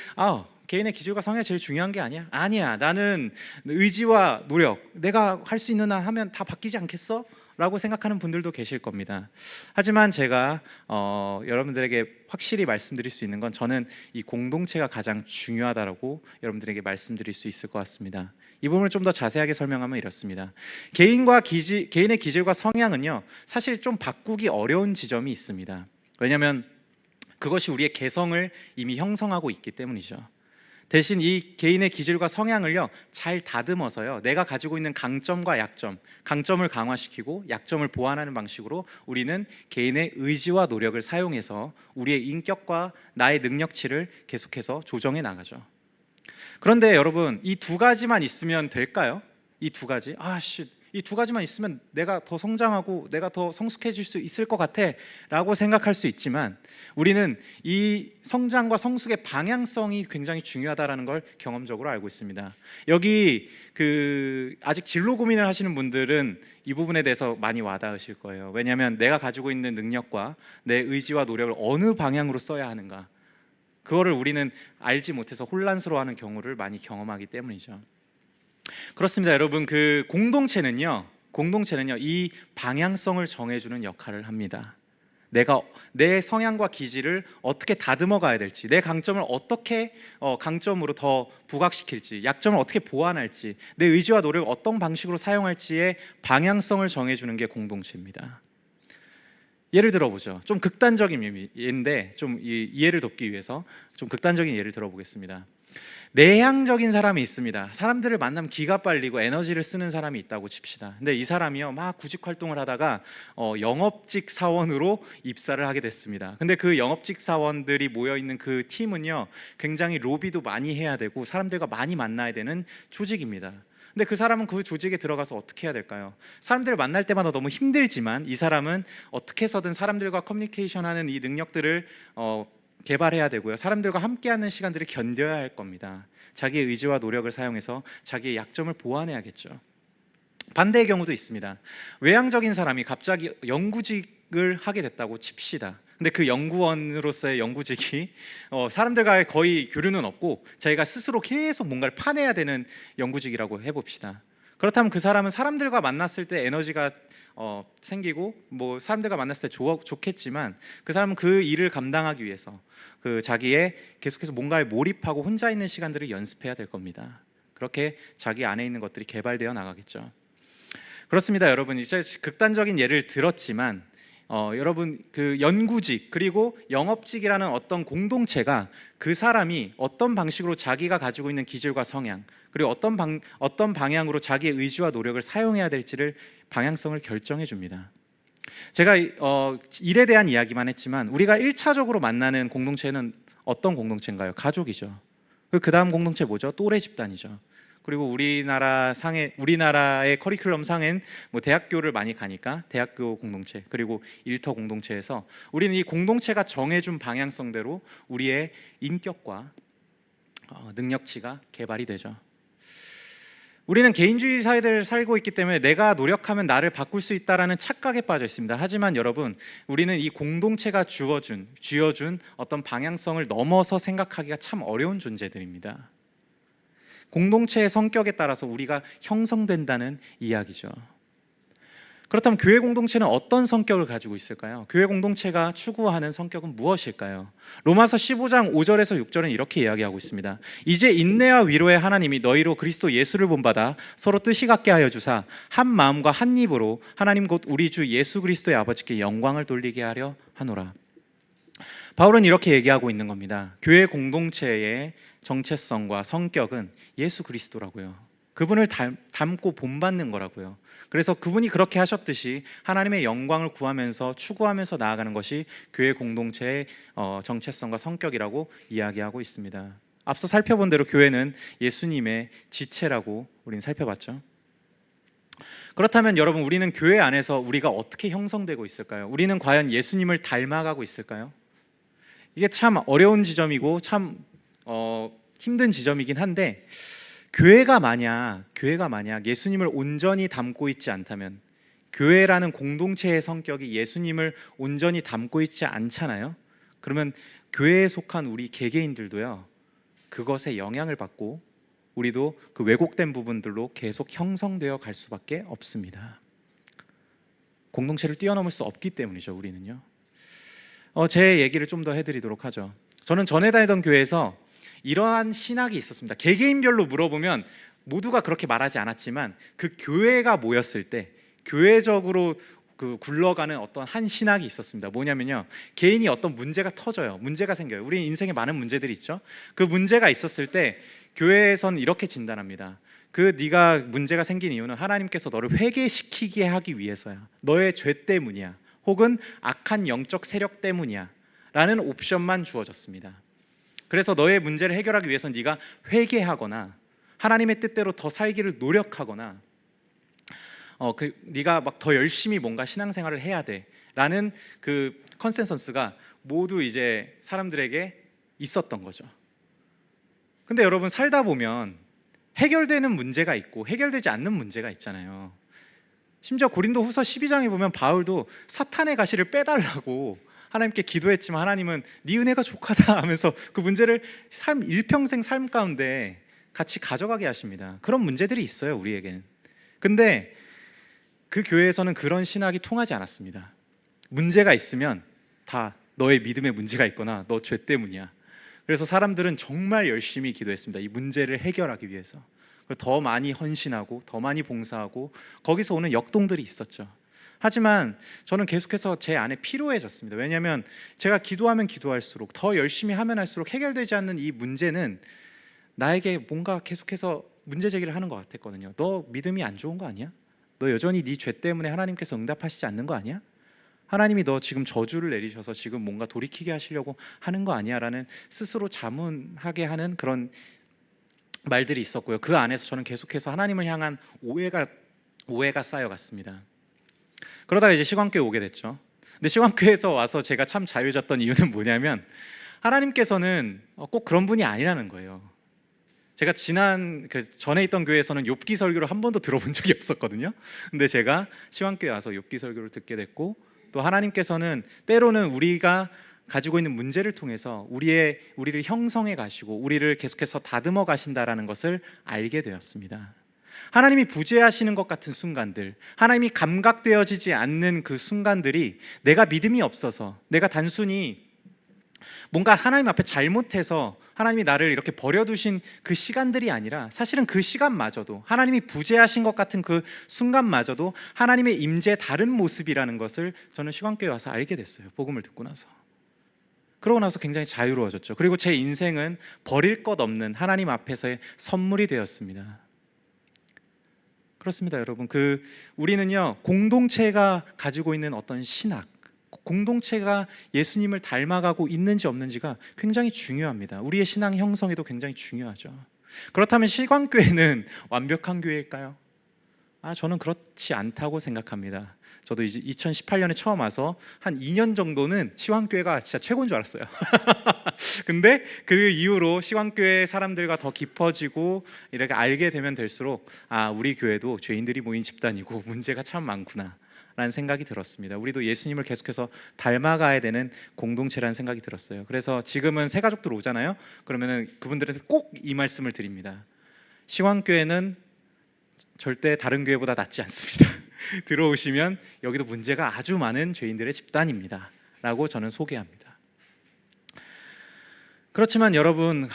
개인의 기질과 성향이 제일 중요한 게 아니야, 나는 의지와 노력, 내가 할 수 있는 한 하면 다 바뀌지 않겠어? 라고 생각하는 분들도 계실 겁니다. 하지만 제가 여러분들에게 확실히 말씀드릴 수 있는 건, 저는 이 공동체가 가장 중요하다라고 여러분들에게 말씀드릴 수 있을 것 같습니다. 이 부분을 좀 더 자세하게 설명하면 이렇습니다. 개인의 기질과 성향은요, 사실 좀 바꾸기 어려운 지점이 있습니다. 왜냐하면 그것이 우리의 개성을 이미 형성하고 있기 때문이죠. 대신 이 개인의 기질과 성향을요, 잘 다듬어서요, 내가 가지고 있는 강점과 약점, 강점을 강화시키고 약점을 보완하는 방식으로 우리는 개인의 의지와 노력을 사용해서 우리의 인격과 나의 능력치를 계속해서 조정해 나가죠. 그런데 여러분, 이 두 가지만 있으면 될까요? 이 두 가지? 이 두 가지만 있으면 내가 더 성장하고 내가 더 성숙해질 수 있을 것 같아 라고 생각할 수 있지만, 우리는 이 성장과 성숙의 방향성이 굉장히 중요하다는 걸 경험적으로 알고 있습니다. 여기 아직 진로 고민을 하시는 분들은 이 부분에 대해서 많이 와닿으실 거예요. 왜냐하면 내가 가지고 있는 능력과 내 의지와 노력을 어느 방향으로 써야 하는가, 그거를 우리는 알지 못해서 혼란스러워하는 경우를 많이 경험하기 때문이죠. 그렇습니다, 여러분. 공동체는요, 이 방향성을 정해주는 역할을 합니다. 내가 내 성향과 기질을 어떻게 다듬어 가야 될지, 내 강점을 어떻게 강점으로 더 부각시킬지, 약점을 어떻게 보완할지, 내 의지와 노력을 어떤 방식으로 사용할지의 방향성을 정해주는 게 공동체입니다. 예를 들어보죠. 좀 극단적인 예인데 좀 이해를 돕기 위해서 좀 극단적인 예를 들어보겠습니다. 내향적인 사람이 있습니다. 사람들을 만나면 기가 빨리고 에너지를 쓰는 사람이 있다고 칩시다. 근데 이 사람이요, 막 구직 활동을 하다가 영업직 사원으로 입사를 하게 됐습니다. 근데 그 영업직 사원들이 모여 있는 그 팀은요, 굉장히 로비도 많이 해야 되고 사람들과 많이 만나야 되는 조직입니다. 근데 그 사람은 그 조직에 들어가서 어떻게 해야 될까요? 사람들을 만날 때마다 너무 힘들지만 이 사람은 어떻게 해서든 사람들과 커뮤니케이션하는 이 능력들을 개발해야 되고요, 사람들과 함께하는 시간들을 견뎌야 할 겁니다. 자기의 의지와 노력을 사용해서 자기의 약점을 보완해야겠죠. 반대의 경우도 있습니다. 외향적인 사람이 갑자기 연구직을 하게 됐다고 칩시다. 근데 그 연구원으로서의 연구직이 사람들과의 거의 교류는 없고 자기가 스스로 계속 뭔가를 파내야 되는 연구직이라고 해봅시다. 그렇다면 그 사람은 사람들과 만났을 때 에너지가 생기고 뭐 사람들과 만났을 때 좋겠지만, 그 사람은 그 일을 감당하기 위해서 자기의 계속해서 뭔가에 몰입하고 혼자 있는 시간들을 연습해야 될 겁니다. 그렇게 자기 안에 있는 것들이 개발되어 나가겠죠. 그렇습니다, 여러분. 이제 극단적인 예를 들었지만 여러분, 연구직 그리고 영업직이라는 어떤 공동체가 그 사람이 어떤 방식으로 자기가 가지고 있는 기질과 성향, 그리고 어떤 방향으로 자기의 의지와 노력을 사용해야 될지를 방향성을 결정해 줍니다. 제가 일에 대한 이야기만 했지만 우리가 1차적으로 만나는 공동체는 어떤 공동체인가요? 가족이죠. 그 다음 공동체 뭐죠? 또래 집단이죠. 그리고 우리나라의 커리큘럼 상엔 뭐 대학교를 많이 가니까 대학교 공동체 그리고 일터 공동체에서 우리는 이 공동체가 정해준 방향성대로 우리의 인격과 능력치가 개발이 되죠. 우리는 개인주의 사회를 살고 있기 때문에 내가 노력하면 나를 바꿀 수 있다라는 착각에 빠져 있습니다. 하지만 여러분, 우리는 이 공동체가 쥐어준 어떤 방향성을 넘어서 생각하기가 참 어려운 존재들입니다. 공동체의 성격에 따라서 우리가 형성된다는 이야기죠. 그렇다면 교회 공동체는 어떤 성격을 가지고 있을까요? 교회 공동체가 추구하는 성격은 무엇일까요? 로마서 15장 5절에서 6절은 이렇게 이야기하고 있습니다. 이제 인내와 위로의 하나님이 너희로 그리스도 예수를 본받아 서로 뜻이 같게 하여 주사 한 마음과 한 입으로 하나님 곧 우리 주 예수 그리스도의 아버지께 영광을 돌리게 하려 하노라. 바울은 이렇게 얘기하고 있는 겁니다. 교회 공동체의 정체성과 성격은 예수 그리스도라고요. 그분을 닮고 본받는 거라고요. 그래서 그분이 그렇게 하셨듯이 하나님의 영광을 구하면서 추구하면서 나아가는 것이 교회 공동체의 정체성과 성격이라고 이야기하고 있습니다. 앞서 살펴본 대로 교회는 예수님의 지체라고 우리는 살펴봤죠. 그렇다면 여러분, 우리는 교회 안에서 우리가 어떻게 형성되고 있을까요? 우리는 과연 예수님을 닮아가고 있을까요? 이게 참 어려운 지점이고 참 힘든 지점이긴 한데, 교회가 만약 예수님을 온전히 담고 있지 않다면, 교회라는 공동체의 성격이 예수님을 온전히 담고 있지 않잖아요. 그러면 교회에 속한 우리 개개인들도요, 그것에 영향을 받고 우리도 그 왜곡된 부분들로 계속 형성되어 갈 수밖에 없습니다. 공동체를 뛰어넘을 수 없기 때문이죠. 우리는요. 제 얘기를 좀 더 해드리도록 하죠. 저는 전에 다니던 교회에서 이러한 신학이 있었습니다. 개개인별로 물어보면 모두가 그렇게 말하지 않았지만 그 교회가 모였을 때 교회적으로 그 굴러가는 어떤 한 신학이 있었습니다. 뭐냐면요, 개인이 어떤 문제가 터져요. 문제가 생겨요. 우리 인생에 많은 문제들이 있죠. 그 문제가 있었을 때 교회에선 이렇게 진단합니다. 네가 문제가 생긴 이유는 하나님께서 너를 회개시키게 하기 위해서야. 너의 죄 때문이야. 혹은 악한 영적 세력 때문이야 라는 옵션만 주어졌습니다. 그래서 너의 문제를 해결하기 위해서 네가 회개하거나 하나님의 뜻대로 더 살기를 노력하거나 네가 막 더 열심히 뭔가 신앙생활을 해야 돼라는 그 컨센서스가 모두 이제 사람들에게 있었던 거죠. 근데 여러분, 살다 보면 해결되는 문제가 있고 해결되지 않는 문제가 있잖아요. 심지어 고린도후서 12장에 보면 바울도 사탄의 가시를 빼달라고 하나님께 기도했지만 하나님은 네 은혜가 족하다 하면서 그 문제를 일평생 삶 가운데 같이 가져가게 하십니다. 그런 문제들이 있어요, 우리에게는. 근데 그 교회에서는 그런 신학이 통하지 않았습니다. 문제가 있으면 다 너의 믿음에 문제가 있거나 너 죄 때문이야. 그래서 사람들은 정말 열심히 기도했습니다. 이 문제를 해결하기 위해서. 더 많이 헌신하고 더 많이 봉사하고 거기서 오는 역동들이 있었죠. 하지만 저는 계속해서 제 안에 피로해졌습니다. 왜냐하면 제가 기도하면 기도할수록 더 열심히 하면 할수록 해결되지 않는 이 문제는 나에게 뭔가 계속해서 문제 제기를 하는 것 같았거든요. 너 믿음이 안 좋은 거 아니야? 너 여전히 네 죄 때문에 하나님께서 응답하시지 않는 거 아니야? 하나님이 너 지금 저주를 내리셔서 지금 뭔가 돌이키게 하시려고 하는 거 아니야? 라는 스스로 자문하게 하는 그런 말들이 있었고요. 그 안에서 저는 계속해서 하나님을 향한 오해가 쌓여갔습니다. 그러다가 이제 시광교회 오게 됐죠. 근데 시광교회에서 와서 제가 참 자유해졌던 이유는 뭐냐면 하나님께서는 꼭 그런 분이 아니라는 거예요. 제가 전에 있던 교회에서는 욥기 설교를 한 번도 들어본 적이 없었거든요. 근데 제가 시광교회 와서 욥기 설교를 듣게 됐고, 또 하나님께서는 때로는 우리가 가지고 있는 문제를 통해서 우리를 형성해 가시고 우리를 계속해서 다듬어 가신다라는 것을 알게 되었습니다. 하나님이 부재하시는 것 같은 순간들, 하나님이 감각되어지지 않는 그 순간들이 내가 믿음이 없어서, 내가 단순히 뭔가 하나님 앞에 잘못해서 하나님이 나를 이렇게 버려두신 그 시간들이 아니라, 사실은 그 시간마저도, 하나님이 부재하신 것 같은 그 순간마저도 하나님의 임재의 다른 모습이라는 것을 저는 시광교회 와서 알게 됐어요. 복음을 듣고 나서. 그러고 나서 굉장히 자유로워졌죠. 그리고 제 인생은 버릴 것 없는 하나님 앞에서의 선물이 되었습니다. 그렇습니다, 여러분. 우리는요, 공동체가 가지고 있는 어떤 신학, 공동체가 예수님을 닮아가고 있는지 없는지가 굉장히 중요합니다. 우리의 신앙 형성에도 굉장히 중요하죠. 그렇다면 시광교회는 완벽한 교회일까요? 저는 그렇지 않다고 생각합니다. 저도 이제 2018년에 처음 와서 한 2년 정도는 시황교회가 진짜 최고인 줄 알았어요. 근데 그 이후로 시황교회 사람들과 더 깊어지고 이렇게 알게 되면 될수록 우리 교회도 죄인들이 모인 집단이고 문제가 참 많구나 라는 생각이 들었습니다. 우리도 예수님을 계속해서 닮아가야 되는 공동체라는 생각이 들었어요. 그래서 지금은 새 가족들 오잖아요. 그러면은 그분들한테 꼭 이 말씀을 드립니다. 시황교회는 절대 다른 교회보다 낫지 않습니다. 들어오시면 여기도 문제가 아주 많은 죄인들의 집단입니다 라고 저는 소개합니다. 그렇지만 여러분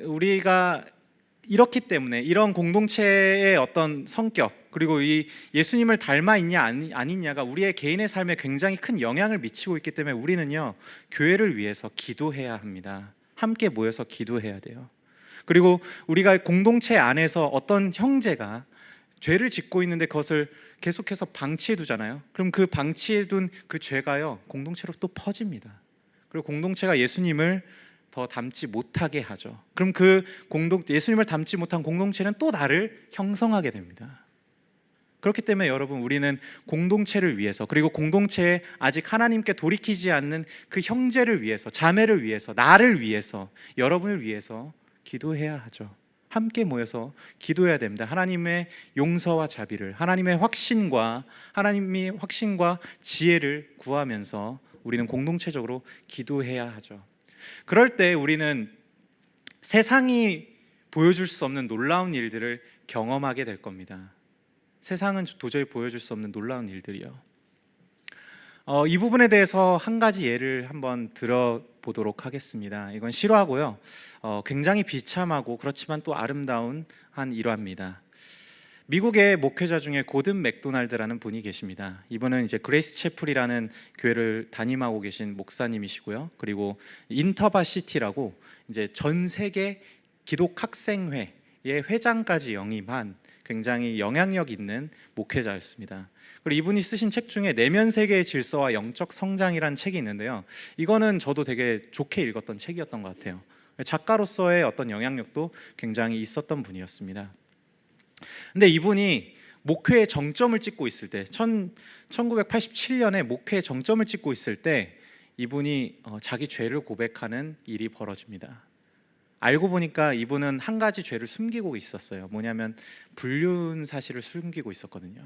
우리가 이렇기 때문에 이런 공동체의 어떤 성격 그리고 이 예수님을 닮아 있냐 아니냐가 우리의 개인의 삶에 굉장히 큰 영향을 미치고 있기 때문에 우리는요 교회를 위해서 기도해야 합니다. 함께 모여서 기도해야 돼요. 그리고 우리가 공동체 안에서 어떤 형제가 죄를 짓고 있는데 그것을 계속해서 방치해 두잖아요. 그럼 그 방치해 둔 그 죄가요 공동체로 또 퍼집니다. 그리고 공동체가 예수님을 더 닮지 못하게 하죠. 그럼 그 예수님을 닮지 못한 공동체는 또 나를 형성하게 됩니다. 그렇기 때문에 여러분 우리는 공동체를 위해서 그리고 공동체에 아직 하나님께 돌이키지 않는 그 형제를 위해서 자매를 위해서 나를 위해서 여러분을 위해서 기도해야 하죠. 함께 모여서 기도해야 됩니다. 하나님의 용서와 자비를 하나님의 확신과 지혜를 구하면서 우리는 공동체적으로 기도해야 하죠. 그럴 때 우리는 세상이 보여줄 수 없는 놀라운 일들을 경험하게 될 겁니다. 세상은 도저히 보여줄 수 없는 놀라운 일들이요. 이 부분에 대해서 한 가지 예를 한번 들어보도록 하겠습니다. 이건 실화고요. 굉장히 비참하고 그렇지만 또 아름다운 한 일화입니다. 미국의 목회자 중에 고든 맥도날드라는 분이 계십니다. 이분은 이제 그레이스 채플이라는 교회를 담임하고 계신 목사님이시고요. 그리고 인터바시티라고 이제 전 세계 기독 학생회의 회장까지 영임한 굉장히 영향력 있는 목회자였습니다. 그리고 이분이 쓰신 책 중에 내면 세계의 질서와 영적 성장이라는 책이 있는데요. 이거는 저도 되게 좋게 읽었던 책이었던 것 같아요. 작가로서의 어떤 영향력도 굉장히 있었던 분이었습니다. 근데 이분이 목회의 정점을 찍고 있을 때 1987년에 목회의 정점을 찍고 있을 때 이분이 자기 죄를 고백하는 일이 벌어집니다. 알고 보니까 이분은 한 가지 죄를 숨기고 있었어요. 뭐냐면 불륜 사실을 숨기고 있었거든요.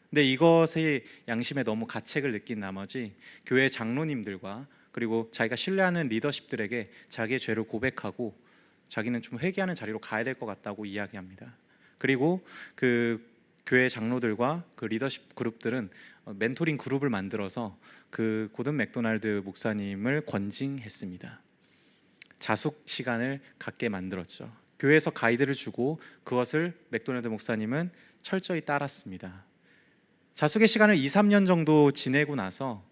근데 이것의 양심에 너무 가책을 느낀 나머지 교회 장로님들과 그리고 자기가 신뢰하는 리더십들에게 자기의 죄를 고백하고 자기는 좀 회개하는 자리로 가야 될 것 같다고 이야기합니다. 그리고 그 교회 장로들과 그 리더십 그룹들은 멘토링 그룹을 만들어서 그 고든 맥도날드 목사님을 권징했습니다. 자숙 시간을 갖게 만들었죠. 교회에서 가이드를 주고 그것을 맥도날드 목사님은 철저히 따랐습니다. 자숙의 시간을 2-3년 정도 지내고 나서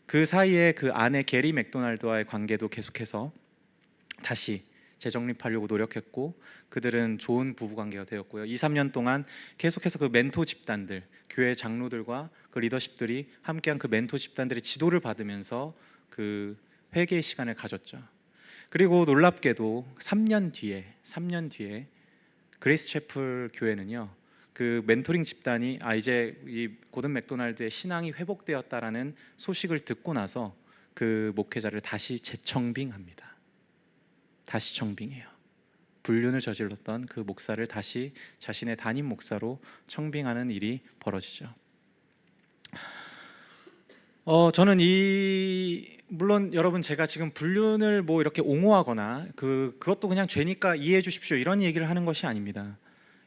그 사이에 그 아내 게리 맥도날드와의 관계도 계속해서 다시 재정립하려고 노력했고 그들은 좋은 부부관계가 되었고요. 2-3년 동안 계속해서 그 멘토 집단들, 교회 장로들과 그 리더십들이 함께한 그 멘토 집단들의 지도를 받으면서 그 회개의 시간을 가졌죠. 그리고 놀랍게도 3년 뒤에 그레이스 채플 교회는요. 그 멘토링 집단이 이제 이 고든 맥도날드의 신앙이 회복되었다라는 소식을 듣고 나서 그 목회자를 다시 재청빙합니다. 다시 청빙해요. 불륜을 저질렀던 그 목사를 다시 자신의 담임 목사로 청빙하는 일이 벌어지죠. 저는 물론 여러분 제가 지금 불륜을 뭐 이렇게 옹호하거나 그것도 그냥 죄니까 이해해 주십시오 이런 얘기를 하는 것이 아닙니다.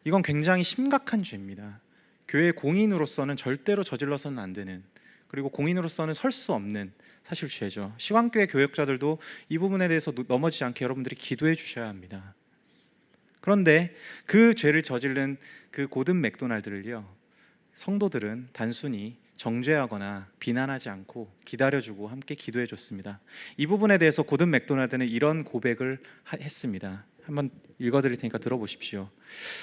이건 굉장히 심각한 죄입니다. 교회 공인으로서는 절대로 저질러서는 안 되는 그리고 공인으로서는 설 수 없는 사실 죄죠. 시황교회 교역자들도 이 부분에 대해서 넘어지지 않게 여러분들이 기도해 주셔야 합니다. 그런데 그 죄를 저지른 그 고든 맥도날드를요 성도들은 단순히 정죄하거나 비난하지 않고 기다려주고 함께 기도해 줬습니다. 이 부분에 대해서 고든 맥도날드는 이런 고백을 했습니다. 한번 읽어드릴 테니까 들어보십시오.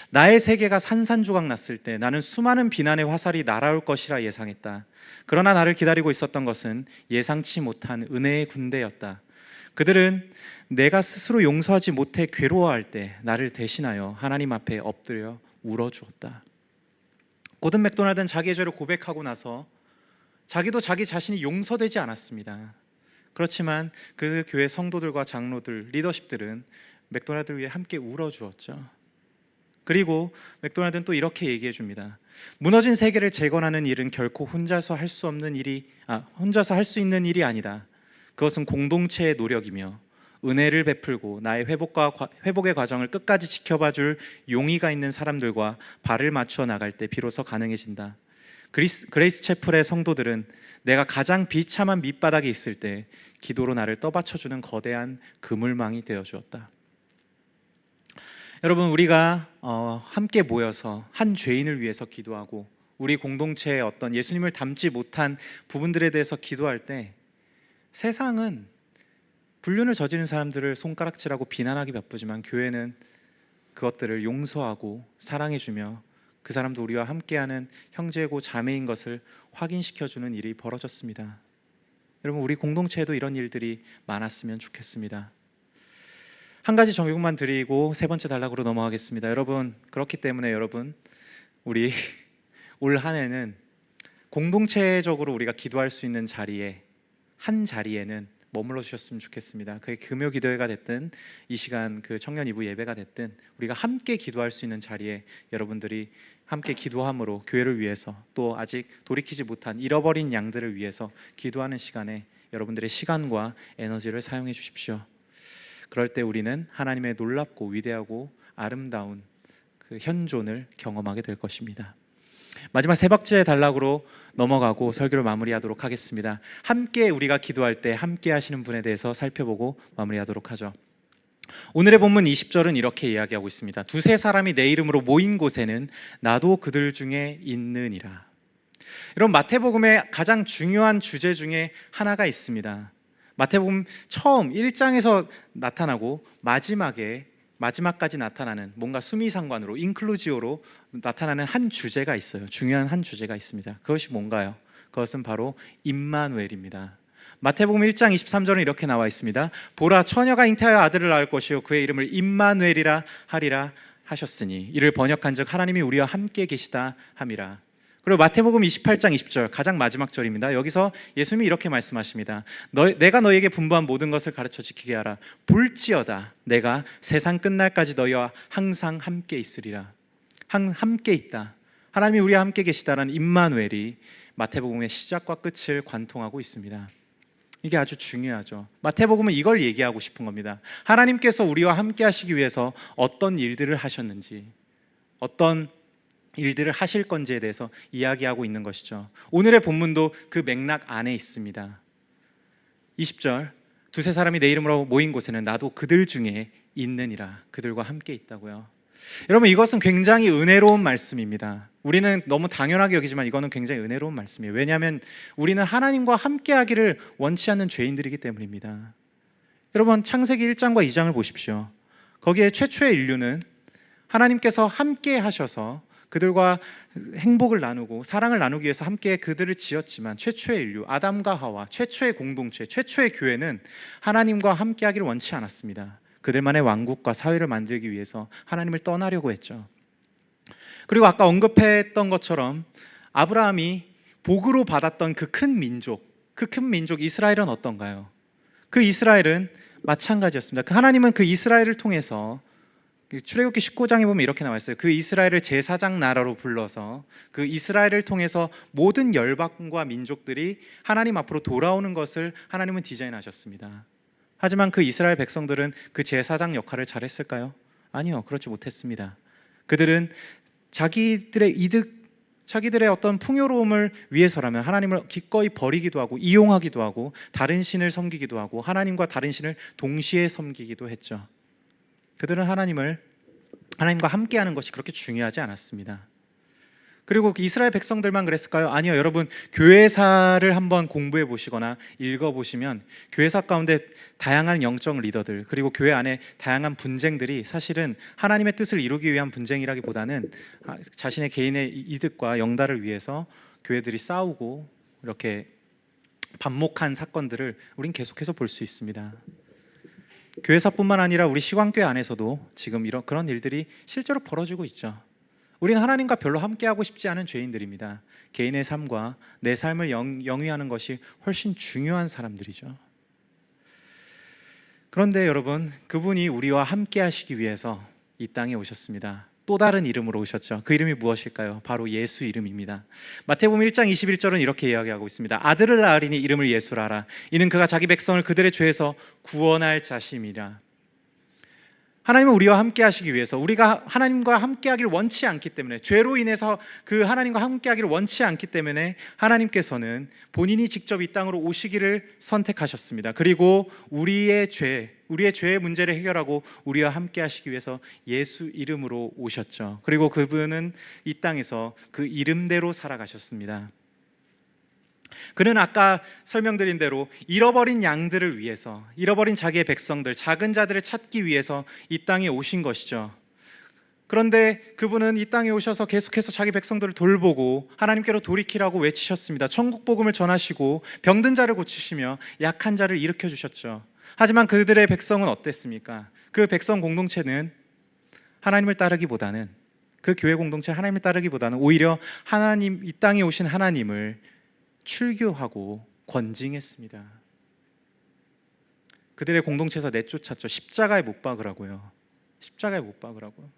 나의 세계가 산산조각 났을 때 나는 수많은 비난의 화살이 날아올 것이라 예상했다. 그러나 나를 기다리고 있었던 것은 예상치 못한 은혜의 군대였다. 그들은 내가 스스로 용서하지 못해 괴로워할 때 나를 대신하여 하나님 앞에 엎드려 울어주었다. 고든 맥도날드는 자기의 죄를 고백하고 나서 자기도 자기 자신이 용서되지 않았습니다. 그렇지만 그 교회 성도들과 장로들, 리더십들은 맥도날드를 위해 함께 울어주었죠. 그리고 맥도날드는 또 이렇게 얘기해 줍니다. 무너진 세계를 재건하는 일은 결코 혼자서 할 수 있는 일이 아니다. 그것은 공동체의 노력이며 은혜를 베풀고 나의 회복의 과정을 끝까지 지켜봐 줄 용의가 있는 사람들과 발을 맞추어 나갈 때 비로소 가능해진다. 그레이스 채플의 성도들은 내가 가장 비참한 밑바닥에 있을 때 기도로 나를 떠받쳐주는 거대한 그물망이 되어주었다. 여러분, 우리가 함께 모여서 한 죄인을 위해서 기도하고 우리 공동체의 어떤 예수님을 닮지 못한 부분들에 대해서 기도할 때 세상은 불륜을 저지른 사람들을 손가락질하고 비난하기 바쁘지만 교회는 그것들을 용서하고 사랑해주며 그 사람도 우리와 함께하는 형제고 자매인 것을 확인시켜주는 일이 벌어졌습니다. 여러분, 우리 공동체에도 이런 일들이 많았으면 좋겠습니다. 한 가지 정욕만 드리고 세 번째 단락으로 넘어가겠습니다. 여러분, 그렇기 때문에 여러분, 우리 올 한 해는 공동체적으로 우리가 기도할 수 있는 자리에 한 자리에는 머물러 주셨으면 좋겠습니다. 그게 금요 기도회가 됐든 이 시간 그 청년 2부 예배가 됐든 우리가 함께 기도할 수 있는 자리에 여러분들이 함께 기도함으로 교회를 위해서 또 아직 돌이키지 못한 잃어버린 양들을 위해서 기도하는 시간에 여러분들의 시간과 에너지를 사용해 주십시오. 그럴 때 우리는 하나님의 놀랍고 위대하고 아름다운 그 현존을 경험하게 될 것입니다. 마지막 세 번째 단락으로 넘어가고 설교를 마무리하도록 하겠습니다. 함께 우리가 기도할 때 함께 하시는 분에 대해서 살펴보고 마무리하도록 하죠. 오늘의 본문 20절은 이렇게 이야기하고 있습니다. 두세 사람이 내 이름으로 모인 곳에는 나도 그들 중에 있느니라. 여러분, 마태복음의 가장 중요한 주제 중에 하나가 있습니다. 마태복음 처음 1장에서 나타나고 마지막까지 나타나는 뭔가 수미상관으로 인클루지오로 나타나는 한 주제가 있어요. 중요한 한 주제가 있습니다. 그것이 뭔가요? 그것은 바로 임마누엘입니다. 마태복음 1장 23절은 이렇게 나와 있습니다. 보라, 처녀가 잉태하여 아들을 낳을 것이요 그의 이름을 임마누엘이라 하리라 하셨으니 이를 번역한즉 하나님이 우리와 함께 계시다 함이라. 그리고 마태복음 28장 20절 가장 마지막 절입니다. 여기서 예수님이 이렇게 말씀하십니다. 내가 너희에게 분부한 모든 것을 가르쳐 지키게 하라. 볼지어다 내가 세상 끝날까지 너희와 항상 함께 있으리라. 함께 있다. 하나님이 우리와 함께 계시다라는 임마누엘이 마태복음의 시작과 끝을 관통하고 있습니다. 이게 아주 중요하죠. 마태복음은 이걸 얘기하고 싶은 겁니다. 하나님께서 우리와 함께 하시기 위해서 어떤 일들을 하셨는지, 어떤 일들을 하실 건지에 대해서 이야기하고 있는 것이죠. 오늘의 본문도 그 맥락 안에 있습니다. 20절, 두세 사람이 내 이름으로 모인 곳에는 나도 그들 중에 있느니라. 그들과 함께 있다고요. 여러분, 이것은 굉장히 은혜로운 말씀입니다. 우리는 너무 당연하게 여기지만 이거는 굉장히 은혜로운 말씀이에요. 왜냐하면 우리는 하나님과 함께 하기를 원치 않는 죄인들이기 때문입니다. 여러분, 창세기 1장과 2장을 보십시오. 거기에 최초의 인류는 하나님께서 함께 하셔서 그들과 행복을 나누고 사랑을 나누기 위해서 함께 그들을 지었지만 최초의 인류, 아담과 하와, 최초의 공동체, 최초의 교회는 하나님과 함께 하기를 원치 않았습니다. 그들만의 왕국과 사회를 만들기 위해서 하나님을 떠나려고 했죠. 그리고 아까 언급했던 것처럼 아브라함이 복으로 받았던 그 큰 민족 이스라엘은 어떤가요? 그 이스라엘은 마찬가지였습니다. 하나님은 그 이스라엘을 통해서 출애굽기 19장에 보면 이렇게 나와 있어요. 그 이스라엘을 제사장 나라로 불러서 그 이스라엘을 통해서 모든 열방과 민족들이 하나님 앞으로 돌아오는 것을 하나님은 디자인하셨습니다. 하지만 그 이스라엘 백성들은 그 제사장 역할을 잘했을까요? 아니요, 그렇지 못했습니다. 그들은 자기들의 어떤 풍요로움을 위해서라면 하나님을 기꺼이 버리기도 하고 이용하기도 하고 다른 신을 섬기기도 하고 하나님과 다른 신을 동시에 섬기기도 했죠. 그들은 하나님과 함께하는 것이 그렇게 중요하지 않았습니다. 그리고 이스라엘 백성들만 그랬을까요? 아니요. 여러분, 교회사를 한번 공부해 보시거나 읽어 보시면 교회사 가운데 다양한 영적 리더들 그리고 교회 안에 다양한 분쟁들이 사실은 하나님의 뜻을 이루기 위한 분쟁이라기보다는 자신의 개인의 이득과 영달을 위해서 교회들이 싸우고 이렇게 반목한 사건들을 우린 계속해서 볼 수 있습니다. 교회사뿐만 아니라 우리 시광교회 안에서도 지금 그런 일들이 실제로 벌어지고 있죠. 우리는 하나님과 별로 함께하고 싶지 않은 죄인들입니다. 개인의 삶과 내 삶을 영위하는 것이 훨씬 중요한 사람들이죠. 그런데 여러분, 그분이 우리와 함께 하시기 위해서 이 땅에 오셨습니다. 또 다른 이름으로 오셨죠. 그 이름이 무엇일까요? 바로 예수 이름입니다. 마태복음 1장 21절은 이렇게 이야기하고 있습니다. 아들을 낳으리니 이름을 예수라 하라. 이는 그가 자기 백성을 그들의 죄에서 구원할 자심이라. 하나님은 우리와 함께 하시기 위해서, 우리가 하나님과 함께 하기를 원치 않기 때문에, 죄로 인해서 그 하나님과 함께 하기를 원치 않기 때문에 하나님께서는 본인이 직접 이 땅으로 오시기를 선택하셨습니다. 그리고 우리의 죄의 문제를 해결하고 우리와 함께 하시기 위해서 예수 이름으로 오셨죠. 그리고 그분은 이 땅에서 그 이름대로 살아가셨습니다. 그는 아까 설명드린 대로 잃어버린 양들을 위해서, 잃어버린 자기의 백성들, 작은 자들을 찾기 위해서 이 땅에 오신 것이죠. 그런데 그분은 이 땅에 오셔서 계속해서 자기 백성들을 돌보고 하나님께로 돌이키라고 외치셨습니다. 천국 복음을 전하시고 병든 자를 고치시며 약한 자를 일으켜 주셨죠. 하지만 그들의 백성은 어땠습니까? 그 백성 공동체는 하나님을 따르기보다는, 그 교회 공동체 하나님을 따르기보다는 오히려 하나님, 이 땅에 오신 하나님을 출교하고 권징했습니다. 그들의 공동체에서 내쫓았죠. 십자가에 못 박으라고요. 십자가에 못 박으라고요.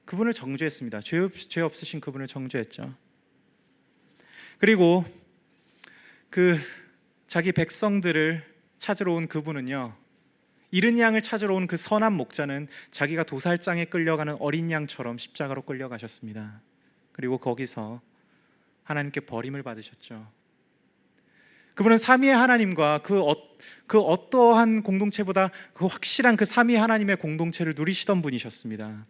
그분을 정죄했습니다. 죄 없으신 그분을 정죄했죠. 그리고 그 자기 백성들을 찾으러 온 그분은요, 잃은 양을 찾으러 온 그 선한 목자는 자기가 도살장에 끌려가는 어린 양처럼 십자가로 끌려가셨습니다. 그리고 거기서 하나님께 버림을 받으셨죠. 그분은 삼위의 하나님과 그 어떠한 공동체보다 그 확실한 그 삼위 하나님의 공동체를 누리시던 분이셨습니다.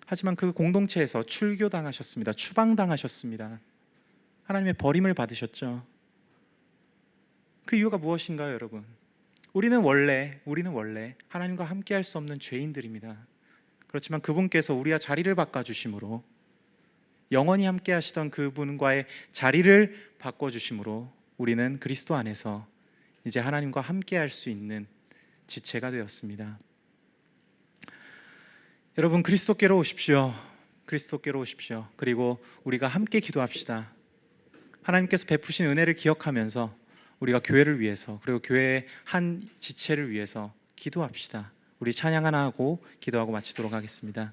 하지만 그 공동체에서 출교당하셨습니다. 추방당하셨습니다. 하나님의 버림을 받으셨죠. 그 이유가 무엇인가요, 여러분? 우리는 원래 하나님과 함께할 수 없는 죄인들입니다. 그렇지만 그분께서 우리와 자리를 바꿔주심으로, 영원히 함께 하시던 그분과의 자리를 바꿔주심으로 우리는 그리스도 안에서 이제 하나님과 함께 할 수 있는 지체가 되었습니다. 여러분, 그리스도께로 오십시오. 그리스도께로 오십시오. 그리고 우리가 함께 기도합시다. 하나님께서 베푸신 은혜를 기억하면서 우리가 교회를 위해서, 그리고 교회의 한 지체를 위해서 기도합시다. 우리 찬양 하나 하고 기도하고 마치도록 하겠습니다.